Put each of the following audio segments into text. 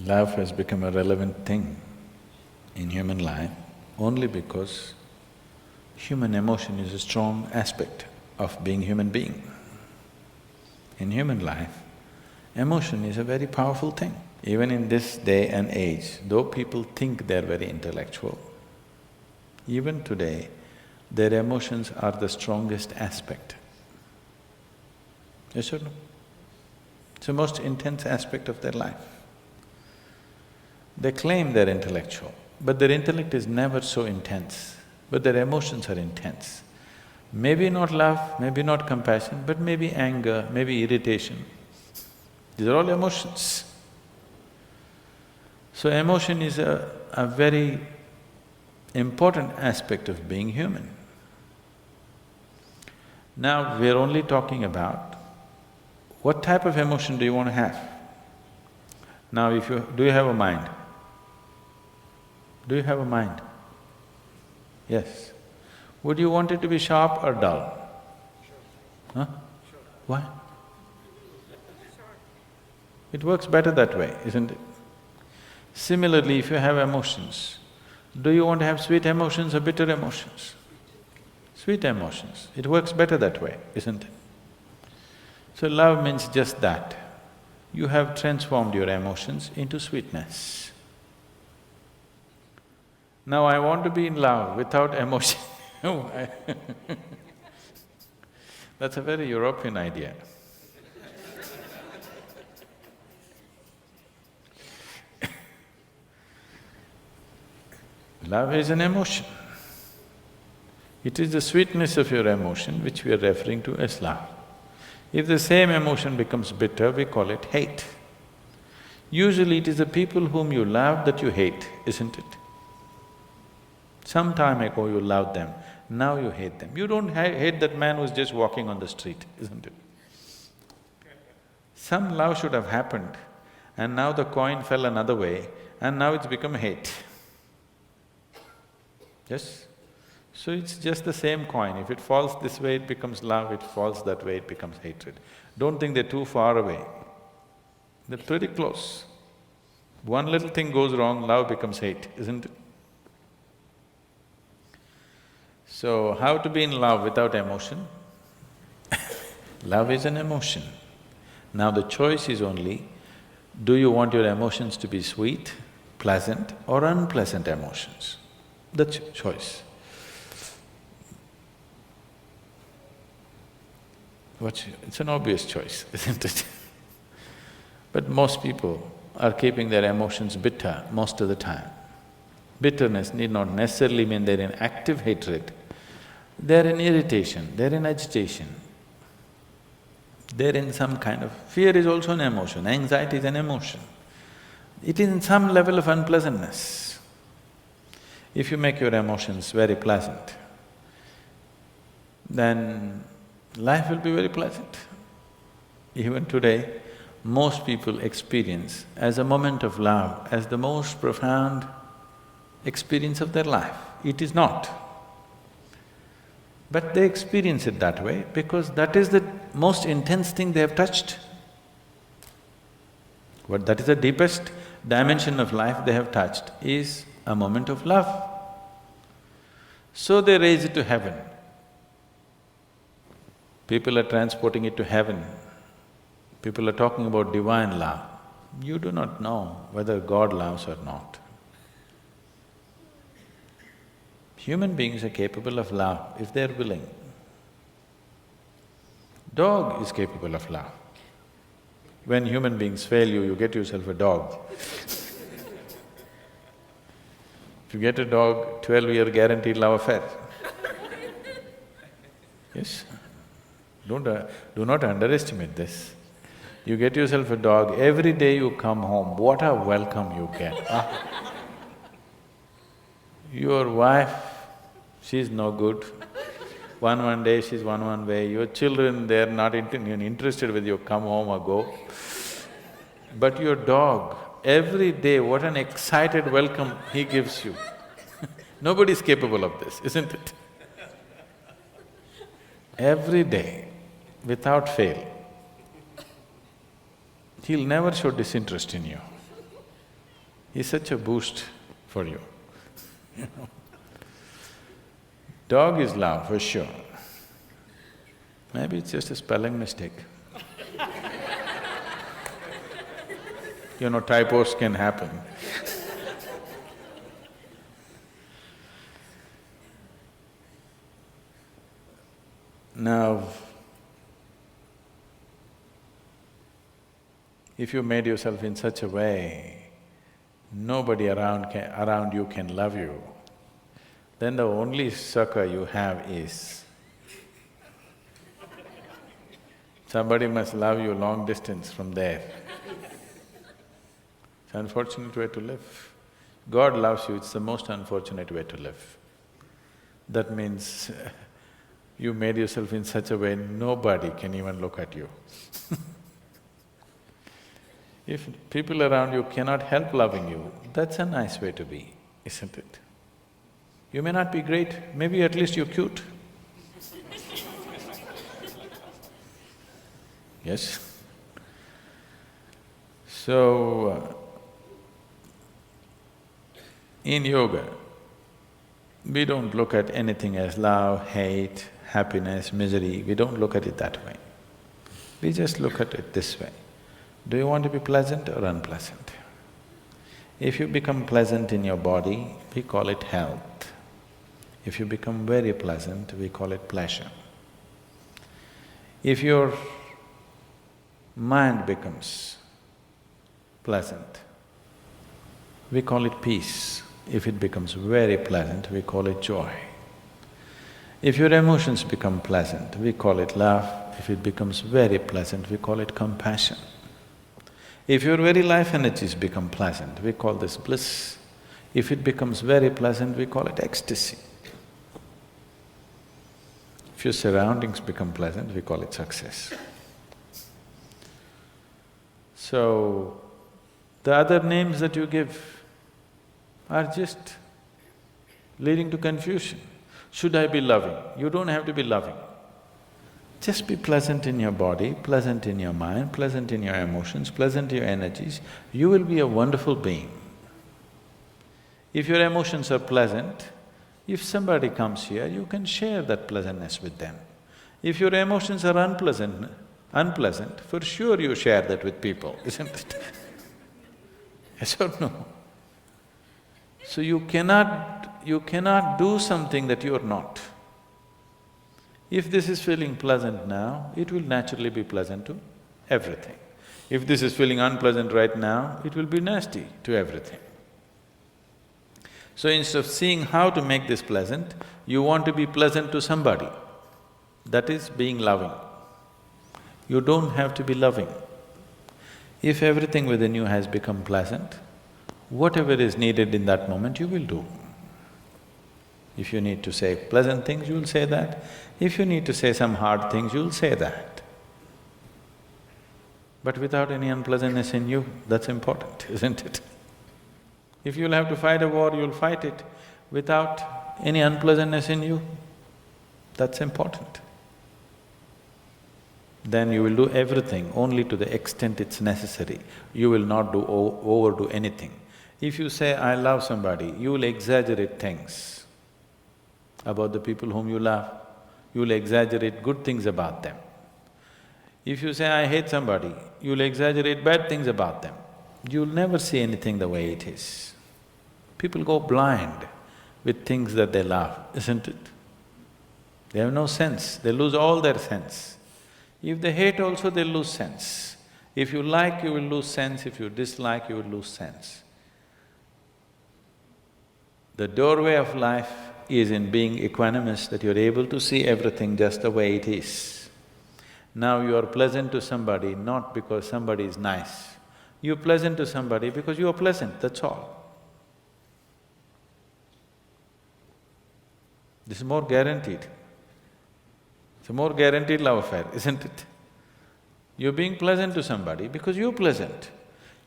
Love has become a relevant thing in human life only because human emotion is a strong aspect of being human being. In human life, emotion is a very powerful thing. Even in this day and age, though people think they're very intellectual, even today, their emotions are the strongest aspect. Yes or no? It's the most intense aspect of their life. They claim they're intellectual, but their intellect is never so intense, but their emotions are intense. Maybe not love, maybe not compassion, but maybe anger, maybe irritation. These are all emotions. So emotion is a very important aspect of being human. Now we're only talking about what type of emotion do you want to have? Now do you have a mind? Do you have a mind? Yes. Would you want it to be sharp or dull? Huh? Why? It works better that way, isn't it? Similarly, if you have emotions, do you want to have sweet emotions or bitter emotions? Sweet emotions, it works better that way, isn't it? So love means just that. You have transformed your emotions into sweetness. Now I want to be in love without emotion. That's a very European idea. Love is an emotion. It is the sweetness of your emotion which we are referring to as love. If the same emotion becomes bitter, we call it hate. Usually it is the people whom you love that you hate, isn't it? Some time ago you loved them, now you hate them. You don't hate that man who's just walking on the street, isn't it? Some love should have happened and now the coin fell another way and now it's become hate. Yes? So it's just the same coin. If it falls this way, it becomes love, if it falls that way, it becomes hatred. Don't think they're too far away. They're pretty close. One little thing goes wrong, love becomes hate, isn't it? So, how to be in love without emotion? Love is an emotion. Now the choice is only, do you want your emotions to be sweet, pleasant or unpleasant emotions? That's your choice. It's an obvious choice, isn't it? But most people are keeping their emotions bitter most of the time. Bitterness need not necessarily mean they're in active hatred. They're in irritation, they're in agitation. They're in some kind of… fear is also an emotion, anxiety is an emotion. It is in some level of unpleasantness. If you make your emotions very pleasant, then life will be very pleasant. Even today, most people experience as a moment of love as the most profound experience of their life. It is not. But they experience it that way because that is the most intense thing they have touched. That is the deepest dimension of life they have touched is a moment of love. So they raise it to heaven. People are transporting it to heaven. People are talking about divine love. You do not know whether God loves or not. Human beings are capable of love if they're willing. Dog is capable of love. When human beings fail you, you get yourself a dog. If you get a dog, 12-year guaranteed love affair. Yes? Do not underestimate this. You get yourself a dog, every day you come home, what a welcome you get, huh? Your wife, she's no good. One day she's one way, your children, they're not interested whether you come home or go. But your dog, every day, what an excited welcome he gives you. Nobody's capable of this, isn't it? Every day, without fail, he'll never show disinterest in you. is such a boost for you, you know. Dog is love for sure. Maybe it's just a spelling mistake. You know, typos can happen. Now, if you made yourself in such a way, nobody around you can love you, then the only succor you have is somebody must love you long distance from there. It's an unfortunate way to live. God loves you, it's the most unfortunate way to live. That means you made yourself in such a way nobody can even look at you. If people around you cannot help loving you, that's a nice way to be, isn't it? You may not be great, maybe at least you're cute. Yes? So, in yoga, we don't look at anything as love, hate, happiness, misery, we don't look at it that way. We just look at it this way. Do you want to be pleasant or unpleasant? If you become pleasant in your body, we call it health. If you become very pleasant, we call it pleasure. If your mind becomes pleasant, we call it peace. If it becomes very pleasant, we call it joy. If your emotions become pleasant, we call it love. If it becomes very pleasant, we call it compassion. If your very life energies become pleasant, we call this bliss. If it becomes very pleasant, we call it ecstasy. If your surroundings become pleasant, we call it success. So, the other names that you give are just leading to confusion. Should I be loving? You don't have to be loving. Just be pleasant in your body, pleasant in your mind, pleasant in your emotions, pleasant in your energies, you will be a wonderful being. If your emotions are pleasant, if somebody comes here, you can share that pleasantness with them. If your emotions are unpleasant, for sure you share that with people, isn't it? Yes or no? So you cannot do something that you are not. If this is feeling pleasant now, it will naturally be pleasant to everything. If this is feeling unpleasant right now, it will be nasty to everything. So instead of seeing how to make this pleasant, you want to be pleasant to somebody. That is being loving. You don't have to be loving. If everything within you has become pleasant, whatever is needed in that moment, you will do. If you need to say pleasant things, you will say that. If you need to say some hard things, you will say that. But without any unpleasantness in you, that's important, isn't it? If you'll have to fight a war, you'll fight it without any unpleasantness in you, that's important. Then you will do everything only to the extent it's necessary. You will not overdo anything. If you say, I love somebody, you will exaggerate things about the people whom you love. You will exaggerate good things about them. If you say, I hate somebody, you will exaggerate bad things about them. You'll never see anything the way it is. People go blind with things that they love, isn't it? They have no sense, they lose all their sense. If they hate also, they'll lose sense. If you like, you will lose sense. If you dislike, you will lose sense. The doorway of life is in being equanimous, that you're able to see everything just the way it is. Now you are pleasant to somebody not because somebody is nice. You're pleasant to somebody because you are pleasant, that's all. This is more guaranteed. It's a more guaranteed love affair, isn't it? You're being pleasant to somebody because you're pleasant.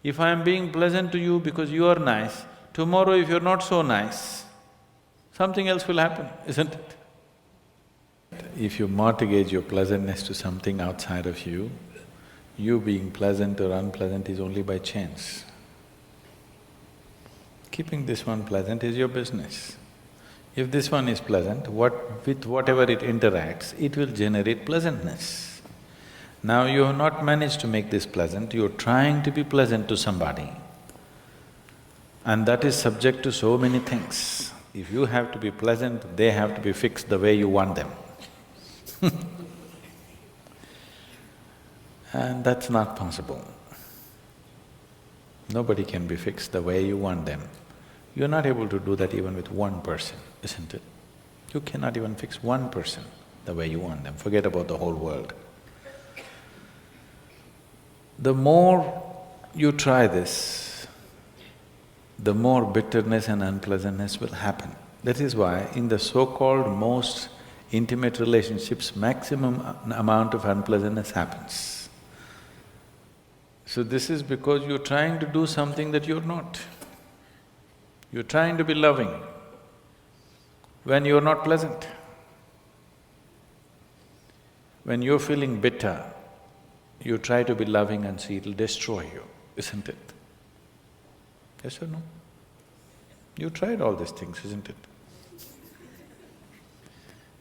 If I am being pleasant to you because you are nice, tomorrow if you're not so nice, something else will happen, isn't it? If you mortgage your pleasantness to something outside of you being pleasant or unpleasant is only by chance. Keeping this one pleasant is your business. If this one is pleasant, with whatever it interacts, it will generate pleasantness. Now you have not managed to make this pleasant, you're trying to be pleasant to somebody, and that is subject to so many things. If you have to be pleasant, they have to be fixed the way you want them. And that's not possible. Nobody can be fixed the way you want them. You're not able to do that even with one person, isn't it? You cannot even fix one person the way you want them, forget about the whole world. The more you try this, the more bitterness and unpleasantness will happen. That is why in the so-called most intimate relationships, maximum amount of unpleasantness happens. So this is because you're trying to do something that you're not. You're trying to be loving when you're not pleasant. When you're feeling bitter, you try to be loving and see it'll destroy you, isn't it? Yes or no? You tried all these things, isn't it?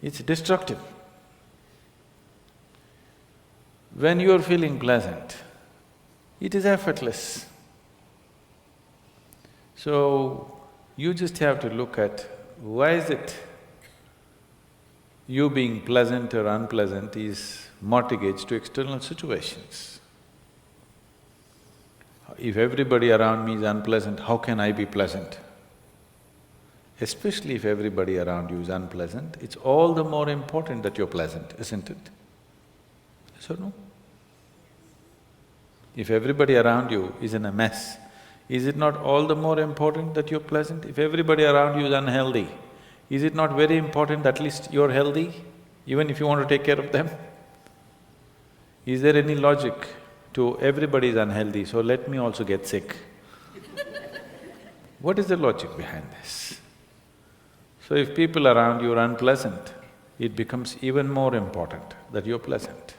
It's destructive. When you're feeling pleasant, it is effortless. So, you just have to look at why is it you being pleasant or unpleasant is mortgaged to external situations. If everybody around me is unpleasant, how can I be pleasant? Especially if everybody around you is unpleasant, it's all the more important that you're pleasant, isn't it? Yes or no? If everybody around you is in a mess, is it not all the more important that you're pleasant? If everybody around you is unhealthy, is it not very important that at least you're healthy, even if you want to take care of them? Is there any logic to everybody is unhealthy, so let me also get sick? What is the logic behind this? So if people around you are unpleasant, it becomes even more important that you're pleasant.